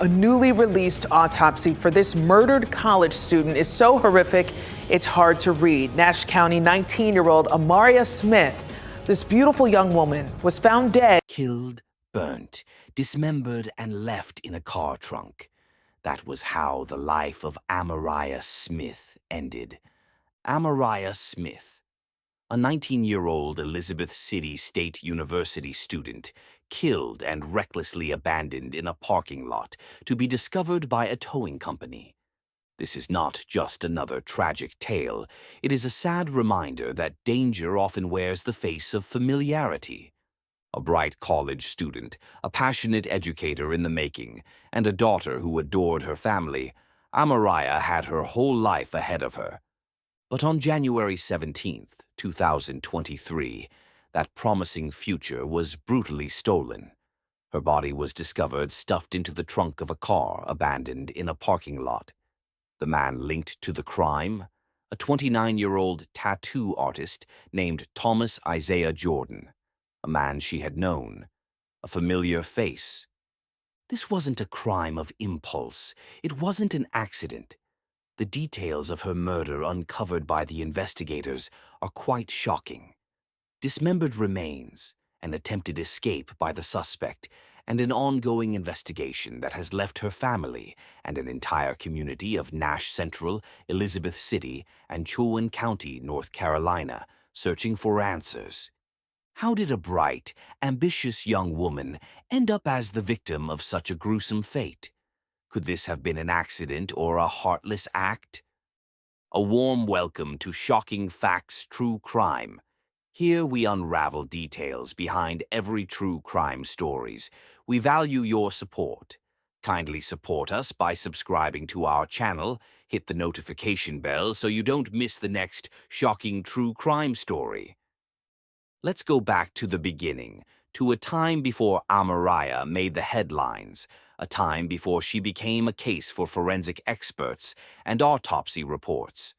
A newly released autopsy for this murdered college student is so horrific, it's hard to read. Nash County 19-year-old Ammariah Smith, this beautiful young woman, was found dead. Killed, burnt, dismembered, and left in a car trunk. That was how the life of Ammariah Smith ended. Ammariah Smith, a 19-year-old Elizabeth City State University student, killed and recklessly abandoned in a parking lot to be discovered by a towing company. This is not just another tragic tale. It is a sad reminder that danger often wears the face of familiarity. A bright college student, a passionate educator in the making, and a daughter who adored her family, Ammariah had her whole life ahead of her. But on January 17th, 2023, that promising future was brutally stolen. Her body was discovered stuffed into the trunk of a car abandoned in a parking lot. The man linked to the crime? A 29-year-old tattoo artist named Thomas Isaiah Jordan, a man she had known, a familiar face. This wasn't a crime of impulse. It wasn't an accident. The details of her murder uncovered by the investigators are quite shocking. Dismembered remains, an attempted escape by the suspect, and an ongoing investigation that has left her family and an entire community of Nash Central, Elizabeth City, and Chowan County, North Carolina, searching for answers. How did a bright, ambitious young woman end up as the victim of such a gruesome fate? Could this have been an accident or a heartless act? A warm welcome to Shocking Facts True Crime. Here we unravel details behind every true crime stories. We value your support. Kindly support us by subscribing to our channel, hit the notification bell so you don't miss the next shocking true crime story. Let's go back to the beginning, to a time before Ammariah made the headlines, a time before she became a case for forensic experts and autopsy reports.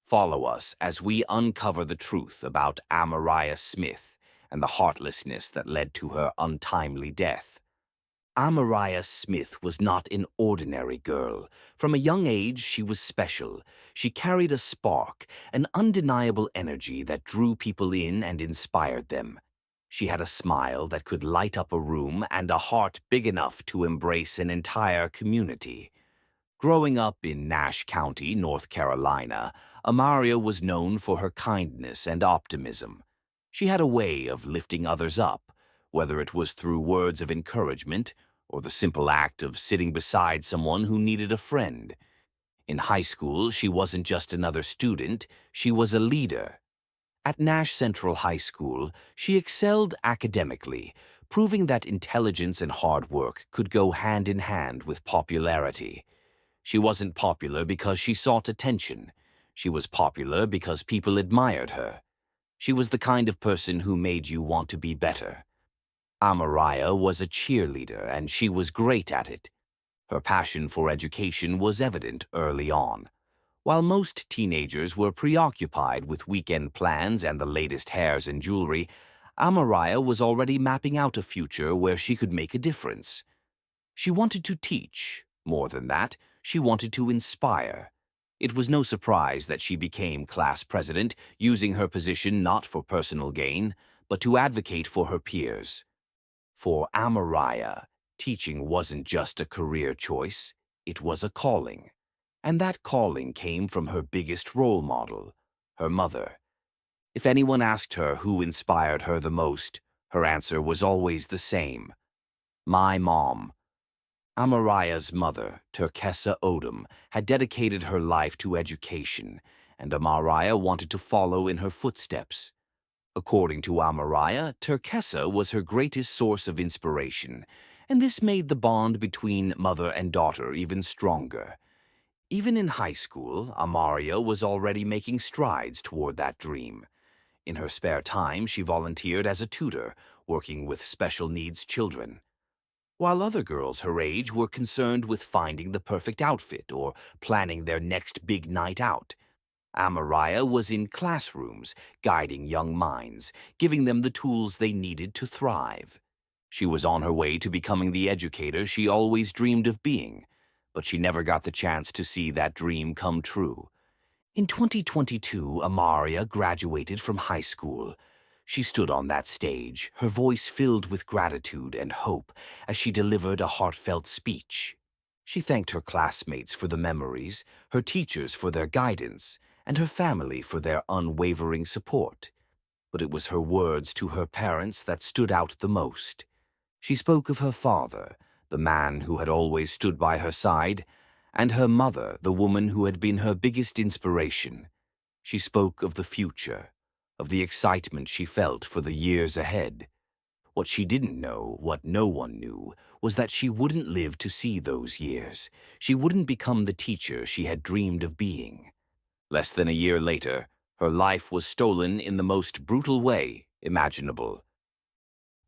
Follow us as we uncover the truth about Ammariah Smith and the heartlessness that led to her untimely death. Ammariah Smith was not an ordinary girl. From a young age, she was special. She carried a spark, an undeniable energy that drew people in and inspired them. She had a smile that could light up a room and a heart big enough to embrace an entire community. Growing up in Nash County, North Carolina, Ammariah was known for her kindness and optimism. She had a way of lifting others up, whether it was through words of encouragement or the simple act of sitting beside someone who needed a friend. In high school, she wasn't just another student, she was a leader. At Nash Central High School, she excelled academically, proving that intelligence and hard work could go hand in hand with popularity. She wasn't popular because she sought attention. She was popular because people admired her. She was the kind of person who made you want to be better. Ammariah was a cheerleader, and she was great at it. Her passion for education was evident early on. While most teenagers were preoccupied with weekend plans and the latest hairs and jewelry, Ammariah was already mapping out a future where she could make a difference. She wanted to teach. More than that, she wanted to inspire. It was no surprise that she became class president, using her position not for personal gain, but to advocate for her peers. For Ammariah, teaching wasn't just a career choice, it was a calling. And that calling came from her biggest role model, her mother. If anyone asked her who inspired her the most, her answer was always the same: my mom. Ammariah's mother, Turkessa Odom, had dedicated her life to education, and Ammariah wanted to follow in her footsteps. According to Ammariah, Turkessa was her greatest source of inspiration, and this made the bond between mother and daughter even stronger. Even in high school, Ammariah was already making strides toward that dream. In her spare time, she volunteered as a tutor, working with special needs children. While other girls her age were concerned with finding the perfect outfit or planning their next big night out, Ammariah was in classrooms, guiding young minds, giving them the tools they needed to thrive. She was on her way to becoming the educator she always dreamed of being, but she never got the chance to see that dream come true. In 2022, Ammariah graduated from high school. She stood on that stage, her voice filled with gratitude and hope as she delivered a heartfelt speech. She thanked her classmates for the memories, her teachers for their guidance, and her family for their unwavering support. But it was her words to her parents that stood out the most. She spoke of her father, the man who had always stood by her side, and her mother, the woman who had been her biggest inspiration. She spoke of the future, of the excitement she felt for the years ahead. What she didn't know, what no one knew, was that she wouldn't live to see those years. She wouldn't become the teacher she had dreamed of being. Less than a year later, her life was stolen in the most brutal way imaginable.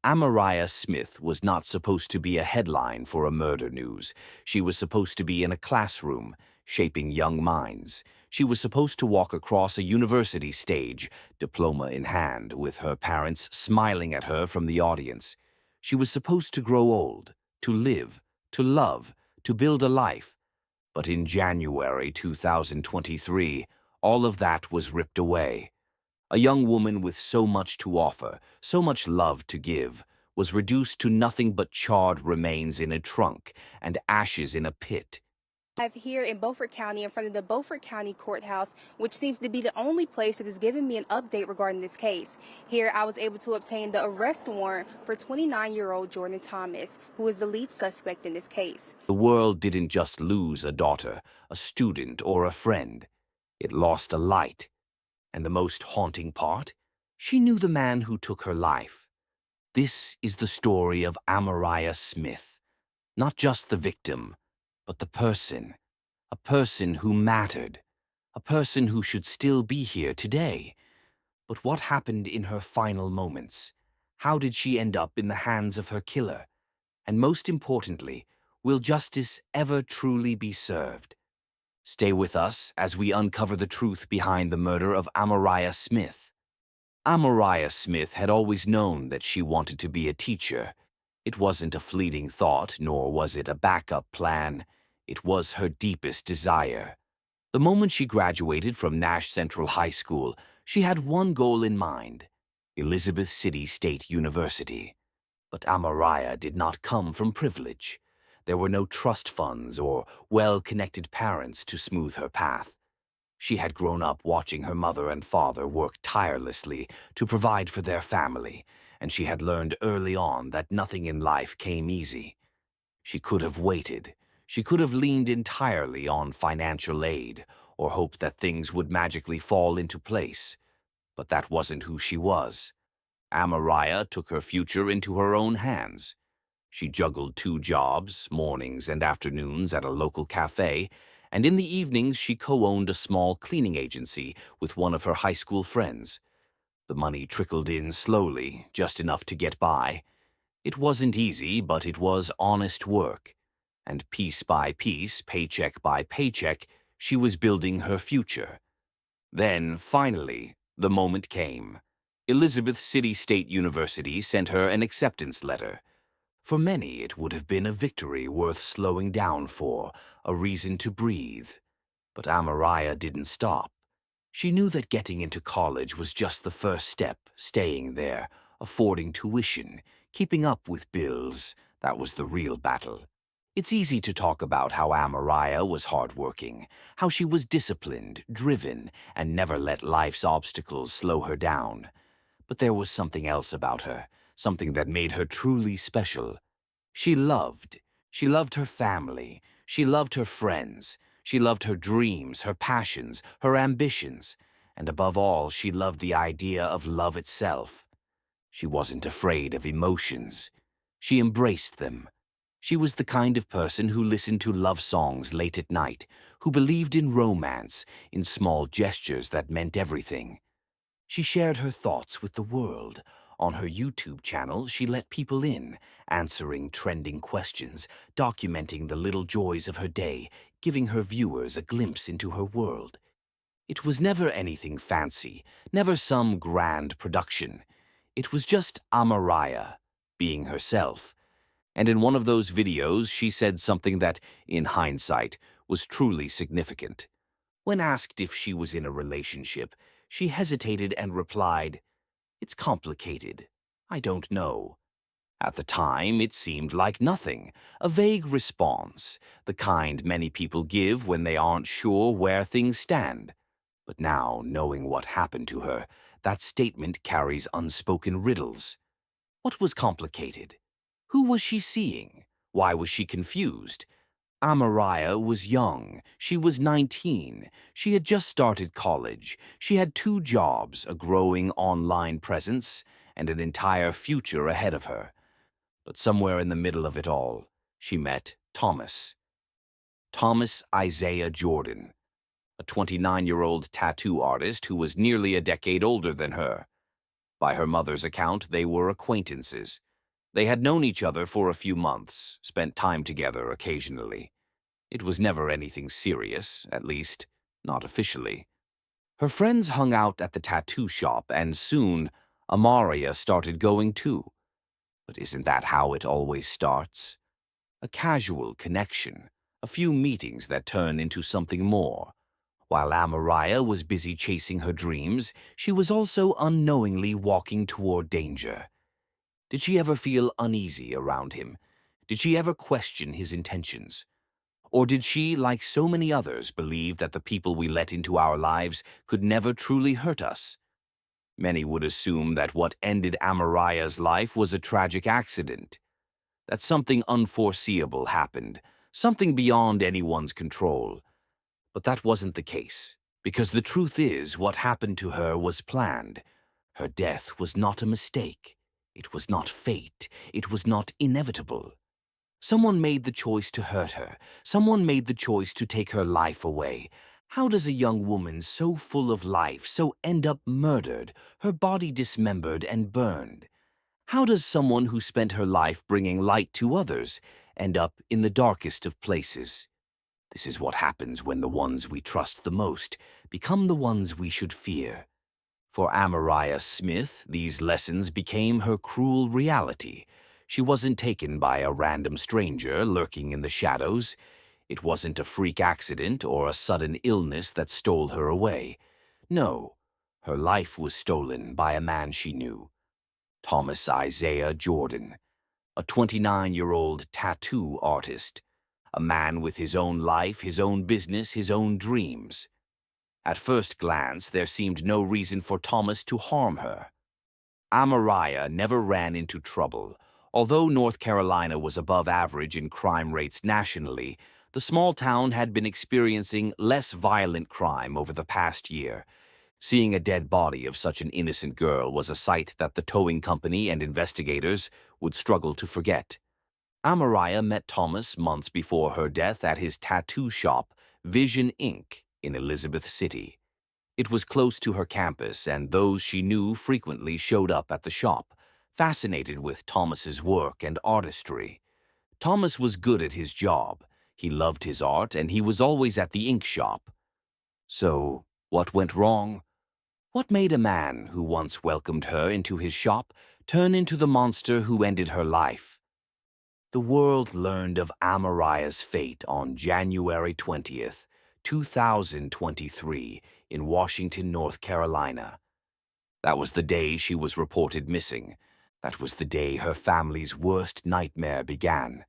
Ammariah Smith was not supposed to be a headline for a murder news. She was supposed to be in a classroom, shaping young minds. She was supposed to walk across a university stage, diploma in hand, with her parents smiling at her from the audience. She was supposed to grow old, to live, to love, to build a life. But in January 2023, all of that was ripped away. A young woman with so much to offer, so much love to give, was reduced to nothing but charred remains in a trunk and ashes in a pit. I'm here in Beaufort County in front of the Beaufort County Courthouse, which seems to be the only place that has given me an update regarding this case. Here, I was able to obtain the arrest warrant for 29-year-old Jordan Thomas, who is the lead suspect in this case. The world didn't just lose a daughter, a student, or a friend. It lost a light. And the most haunting part? She knew the man who took her life. This is the story of Ammariah Smith. Not just the victim, but the person. A person who mattered. A person who should still be here today. But what happened in her final moments? How did she end up in the hands of her killer? And most importantly, will justice ever truly be served? Stay with us as we uncover the truth behind the murder of Ammariah Smith. Ammariah Smith had always known that she wanted to be a teacher. It wasn't a fleeting thought, nor was it a backup plan. It was her deepest desire. The moment she graduated from Nash Central High School, she had one goal in mind: Elizabeth City State University. But Ammariah did not come from privilege. There were no trust funds or well-connected parents to smooth her path. She had grown up watching her mother and father work tirelessly to provide for their family, and she had learned early on that nothing in life came easy. She could have waited. She could have leaned entirely on financial aid or hoped that things would magically fall into place. But that wasn't who she was. Ammariah took her future into her own hands. She juggled 2 jobs, mornings and afternoons at a local cafe, and in the evenings she co-owned a small cleaning agency with one of her high school friends. The money trickled in slowly, just enough to get by. It wasn't easy, but it was honest work. And piece by piece, paycheck by paycheck, she was building her future. Then, finally, the moment came. Elizabeth City State University sent her an acceptance letter. For many, it would have been a victory worth slowing down for, a reason to breathe. But Ammariah didn't stop. She knew that getting into college was just the first step, staying there, affording tuition, keeping up with bills. That was the real battle. It's easy to talk about how Ammariah was hardworking, how she was disciplined, driven, and never let life's obstacles slow her down. But there was something else about her, something that made her truly special. She loved. She loved her family. She loved her friends. She loved her dreams, her passions, her ambitions. And above all, she loved the idea of love itself. She wasn't afraid of emotions. She embraced them. She was the kind of person who listened to love songs late at night, who believed in romance, in small gestures that meant everything. She shared her thoughts with the world. On her YouTube channel, she let people in, answering trending questions, documenting the little joys of her day, giving her viewers a glimpse into her world. It was never anything fancy, never some grand production. It was just Ammariah, being herself. And in one of those videos, she said something that, in hindsight, was truly significant. When asked if she was in a relationship, she hesitated and replied, "It's complicated. I don't know." At the time, it seemed like nothing, a vague response, the kind many people give when they aren't sure where things stand. But now, knowing what happened to her, that statement carries unspoken riddles. What was complicated? Who was she seeing? Why was she confused? Ammariah was young. She was 19. She had just started college. She had 2 jobs, a growing online presence, and an entire future ahead of her. But somewhere in the middle of it all, she met Thomas. Thomas Isaiah Jordan, a 29-year-old tattoo artist who was nearly a decade older than her. By her mother's account, they were acquaintances. They had known each other for a few months, spent time together occasionally. It was never anything serious, at least, not officially. Her friends hung out at the tattoo shop, and soon, Ammariah started going too. But isn't that how it always starts? A casual connection, a few meetings that turn into something more. While Ammariah was busy chasing her dreams, she was also unknowingly walking toward danger. Did she ever feel uneasy around him? Did she ever question his intentions? Or did she, like so many others, believe that the people we let into our lives could never truly hurt us? Many would assume that what ended Ammariah's life was a tragic accident, that something unforeseeable happened, something beyond anyone's control. But that wasn't the case, because the truth is what happened to her was planned. Her death was not a mistake. It was not fate. It was not inevitable. Someone made the choice to hurt her. Someone made the choice to take her life away. How does a young woman so full of life so end up murdered, her body dismembered and burned? How does someone who spent her life bringing light to others end up in the darkest of places? This is what happens when the ones we trust the most become the ones we should fear. For Ammariah Smith, these lessons became her cruel reality. She wasn't taken by a random stranger lurking in the shadows. It wasn't a freak accident or a sudden illness that stole her away. No, her life was stolen by a man she knew. Thomas Isaiah Jordan, a 29-year-old tattoo artist, a man with his own life, his own business, his own dreams. At first glance, there seemed no reason for Thomas to harm her. Ammariah never ran into trouble. Although North Carolina was above average in crime rates nationally, the small town had been experiencing less violent crime over the past year. Seeing a dead body of such an innocent girl was a sight that the towing company and investigators would struggle to forget. Ammariah met Thomas months before her death at his tattoo shop, Vision Inc., in Elizabeth City. It was close to her campus, and those she knew frequently showed up at the shop, fascinated with Thomas's work and artistry. Thomas was good at his job. He loved his art, and he was always at the ink shop. So, what went wrong? What made a man who once welcomed her into his shop turn into the monster who ended her life? The world learned of Ammariah's fate on January 20th, 2023, in Washington, North Carolina. That was the day she was reported missing. That was the day her family's worst nightmare began.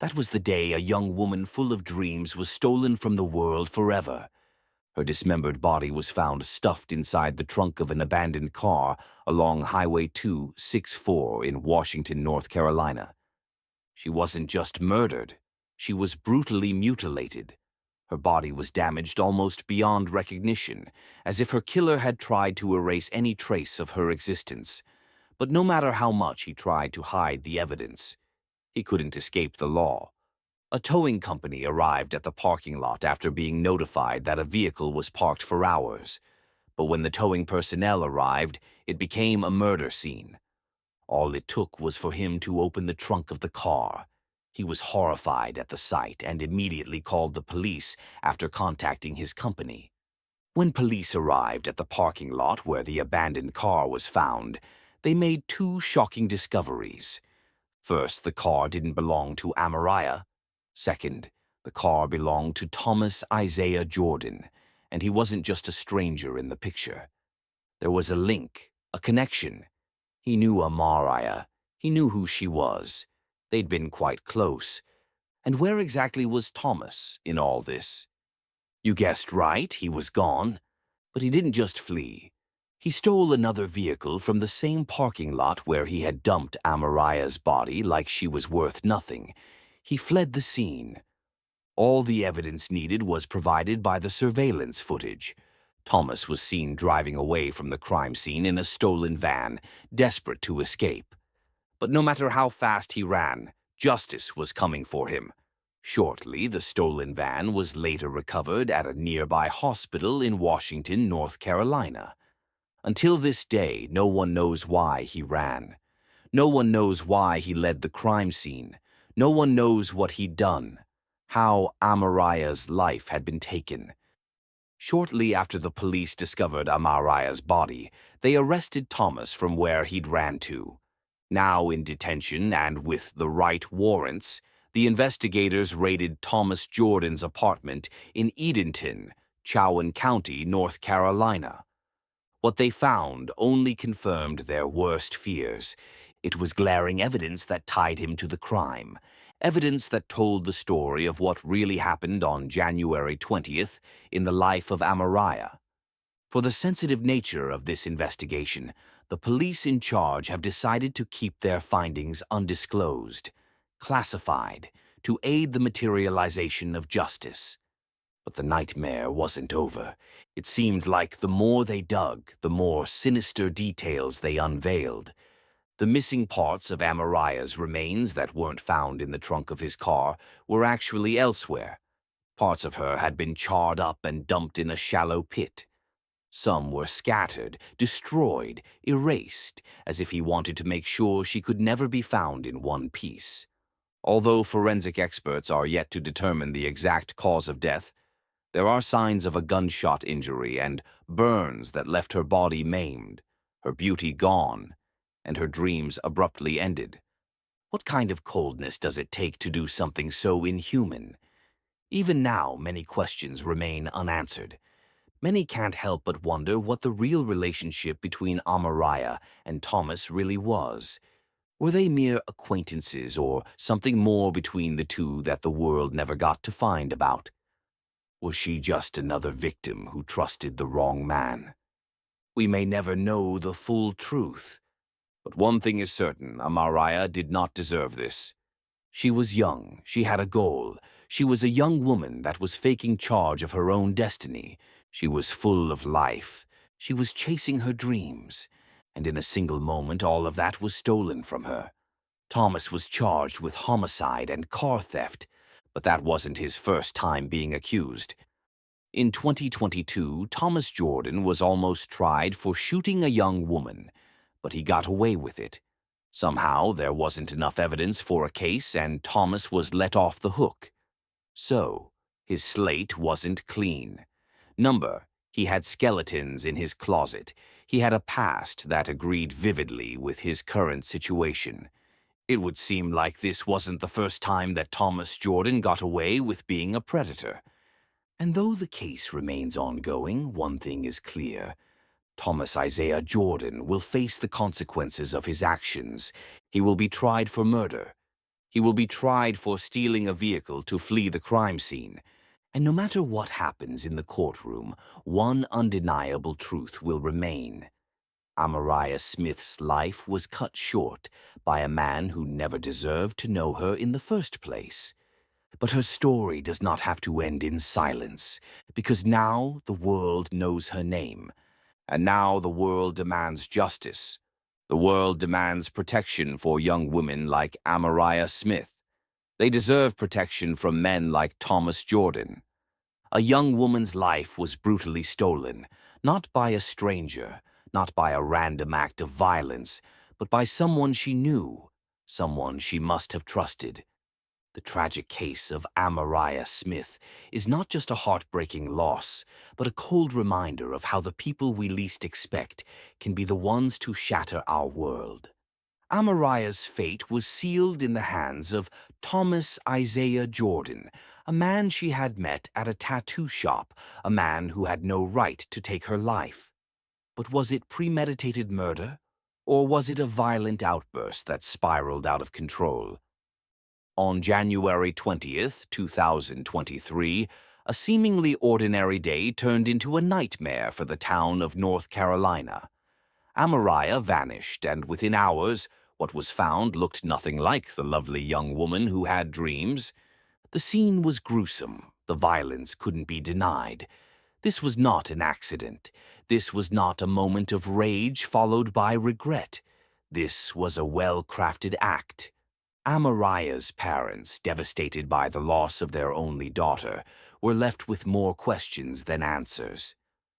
That was the day a young woman full of dreams was stolen from the world forever. Her dismembered body was found stuffed inside the trunk of an abandoned car along Highway 264 in Washington, North Carolina. She wasn't just murdered. She was brutally mutilated. Her body was damaged almost beyond recognition, as if her killer had tried to erase any trace of her existence. But no matter how much he tried to hide the evidence, he couldn't escape the law. A towing company arrived at the parking lot after being notified that a vehicle was parked for hours. But when the towing personnel arrived, it became a murder scene. All it took was for him to open the trunk of the car. He was horrified at the sight and immediately called the police after contacting his company. When police arrived at the parking lot where the abandoned car was found, they made 2 shocking discoveries. First, the car didn't belong to Ammariah. Second, the car belonged to Thomas Isaiah Jordan, and he wasn't just a stranger in the picture. There was a link, a connection. He knew Ammariah. He knew who she was. They'd been quite close. And where exactly was Thomas in all this? You guessed right, he was gone. But he didn't just flee. He stole another vehicle from the same parking lot where he had dumped Ammariah's body like she was worth nothing. He fled the scene. All the evidence needed was provided by the surveillance footage. Thomas was seen driving away from the crime scene in a stolen van, desperate to escape. But no matter how fast he ran, justice was coming for him. Shortly, the stolen van was later recovered at a nearby hospital in Washington, North Carolina. Until this day, no one knows why he ran. No one knows why he led the crime scene. No one knows what he'd done, how Ammariah's life had been taken. Shortly after the police discovered Ammariah's body, they arrested Thomas from where he'd ran to. Now in detention and with the right warrants, the investigators raided Thomas Jordan's apartment in Edenton, Chowan County, North Carolina. What they found only confirmed their worst fears. It was glaring evidence that tied him to the crime, evidence that told the story of what really happened on January 20th in the life of Ammariah. For the sensitive nature of this investigation, the police in charge have decided to keep their findings undisclosed, classified, to aid the materialization of justice. But the nightmare wasn't over. It seemed like the more they dug, the more sinister details they unveiled. The missing parts of Ammariah's remains that weren't found in the trunk of his car were actually elsewhere. Parts of her had been charred up and dumped in a shallow pit. Some were scattered, destroyed, erased, as if he wanted to make sure she could never be found in one piece. Although forensic experts are yet to determine the exact cause of death, there are signs of a gunshot injury and burns that left her body maimed, her beauty gone, and her dreams abruptly ended. What kind of coldness does it take to do something so inhuman? Even now, many questions remain unanswered. Many can't help but wonder what the real relationship between Ammariah and Thomas really was. Were they mere acquaintances or something more between the two that the world never got to find about? Was she just another victim who trusted the wrong man? We may never know the full truth. But one thing is certain, Ammariah did not deserve this. She was young, she had a goal. She was a young woman that was taking charge of her own destiny. She was full of life. She was chasing her dreams. And in a single moment, all of that was stolen from her. Thomas was charged with homicide and car theft, but that wasn't his first time being accused. In 2022, Thomas Jordan was almost tried for shooting a young woman, but he got away with it. Somehow, there wasn't enough evidence for a case, and Thomas was let off the hook. So, his slate wasn't clean. He had skeletons in his closet. He had a past that agreed vividly with his current situation. It would seem like this wasn't the first time that Thomas Jordan got away with being a predator. And though the case remains ongoing, one thing is clear. Thomas Isaiah Jordan will face the consequences of his actions. He will be tried for murder. He will be tried for stealing a vehicle to flee the crime scene. And no matter what happens in the courtroom, one undeniable truth will remain. Ammariah Smith's life was cut short by a man who never deserved to know her in the first place. But her story does not have to end in silence, because now the world knows her name. And now the world demands justice. The world demands protection for young women like Ammariah Smith. They deserve protection from men like Thomas Jordan. A young woman's life was brutally stolen, not by a stranger, not by a random act of violence, but by someone she knew, someone she must have trusted. The tragic case of Ammariah Smith is not just a heartbreaking loss, but a cold reminder of how the people we least expect can be the ones to shatter our world. Ammariah's fate was sealed in the hands of Thomas Isaiah Jordan, a man she had met at a tattoo shop, a man who had no right to take her life. But was it premeditated murder, or was it a violent outburst that spiraled out of control? On January 20th, 2023, a seemingly ordinary day turned into a nightmare for the town of North Carolina. Ammariah vanished, and within hours, what was found looked nothing like the lovely young woman who had dreams. The scene was gruesome. The violence couldn't be denied. This was not an accident. This was not a moment of rage followed by regret. This was a well-crafted act. Ammariah's parents, devastated by the loss of their only daughter, were left with more questions than answers.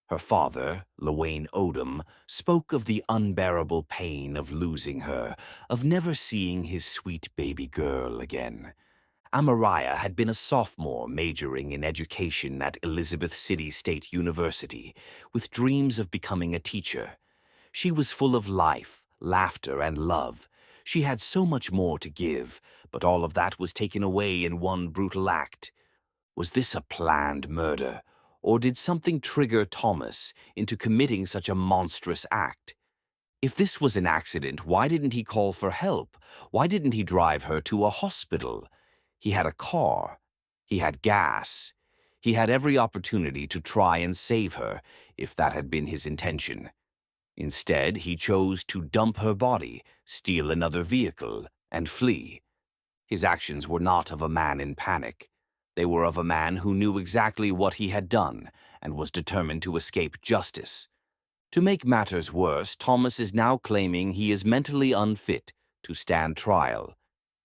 Her father, Lewayne Odom, spoke of the unbearable pain of losing her, of never seeing his sweet baby girl again. Ammariah had been a sophomore majoring in education at Elizabeth City State University, with dreams of becoming a teacher. She was full of life, laughter, and love. She had so much more to give, but all of that was taken away in one brutal act. Was this a planned murder, or did something trigger Thomas into committing such a monstrous act? If this was an accident, why didn't he call for help? Why didn't he drive her to a hospital? He had a car. He had gas. He had every opportunity to try and save her, if that had been his intention. Instead, he chose to dump her body, steal another vehicle, and flee. His actions were not of a man in panic. They were of a man who knew exactly what he had done and was determined to escape justice. To make matters worse, Thomas is now claiming he is mentally unfit to stand trial.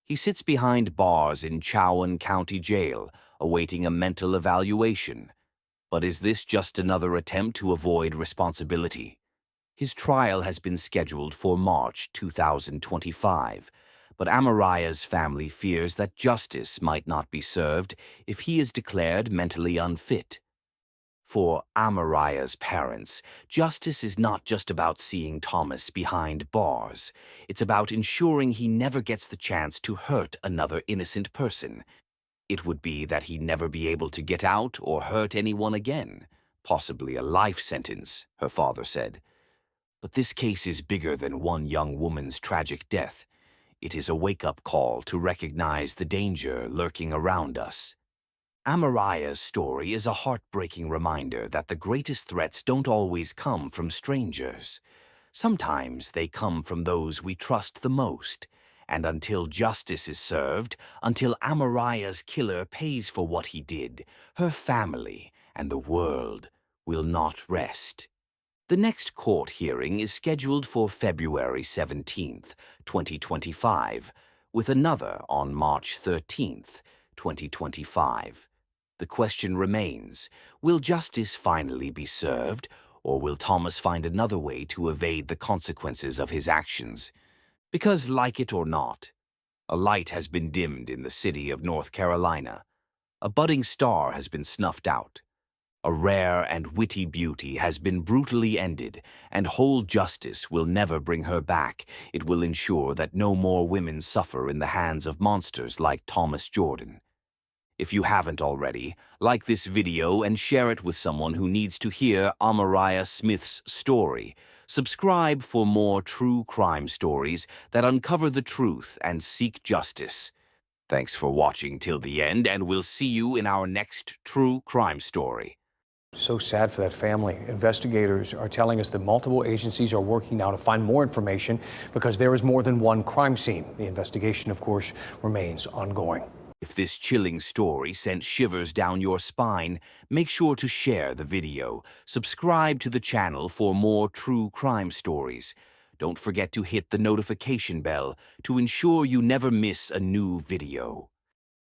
He sits behind bars in Chowan County Jail, awaiting a mental evaluation. But is this just another attempt to avoid responsibility? His trial has been scheduled for March 2025, but Ammariah's family fears that justice might not be served if he is declared mentally unfit. For Ammariah's parents, justice is not just about seeing Thomas behind bars. It's about ensuring he never gets the chance to hurt another innocent person. It would be that he never be able to get out or hurt anyone again, possibly a life sentence, her father said. But this case is bigger than one young woman's tragic death. It is a wake-up call to recognize the danger lurking around us. Ammariah's story is a heartbreaking reminder that the greatest threats don't always come from strangers. Sometimes they come from those we trust the most. And until justice is served, until Ammariah's killer pays for what he did, her family and the world will not rest. The next court hearing is scheduled for February 17th, 2025, with another on March 13th, 2025. The question remains, will justice finally be served, or will Thomas find another way to evade the consequences of his actions? Because, like it or not, a light has been dimmed in the city of North Carolina. A budding star has been snuffed out. A rare and witty beauty has been brutally ended, and whole justice will never bring her back. It will ensure that no more women suffer in the hands of monsters like Thomas Jordan. If you haven't already, like this video and share it with someone who needs to hear Ammariah Smith's story. Subscribe for more true crime stories that uncover the truth and seek justice. Thanks for watching till the end, and we'll see you in our next true crime story. So sad for that family. Investigators are telling us that multiple agencies are working now to find more information because there is more than one crime scene. The investigation, of course, remains ongoing. If this chilling story sent shivers down your spine, make sure to share the video. Subscribe to the channel for more true crime stories. Don't forget to hit the notification bell to ensure you never miss a new video.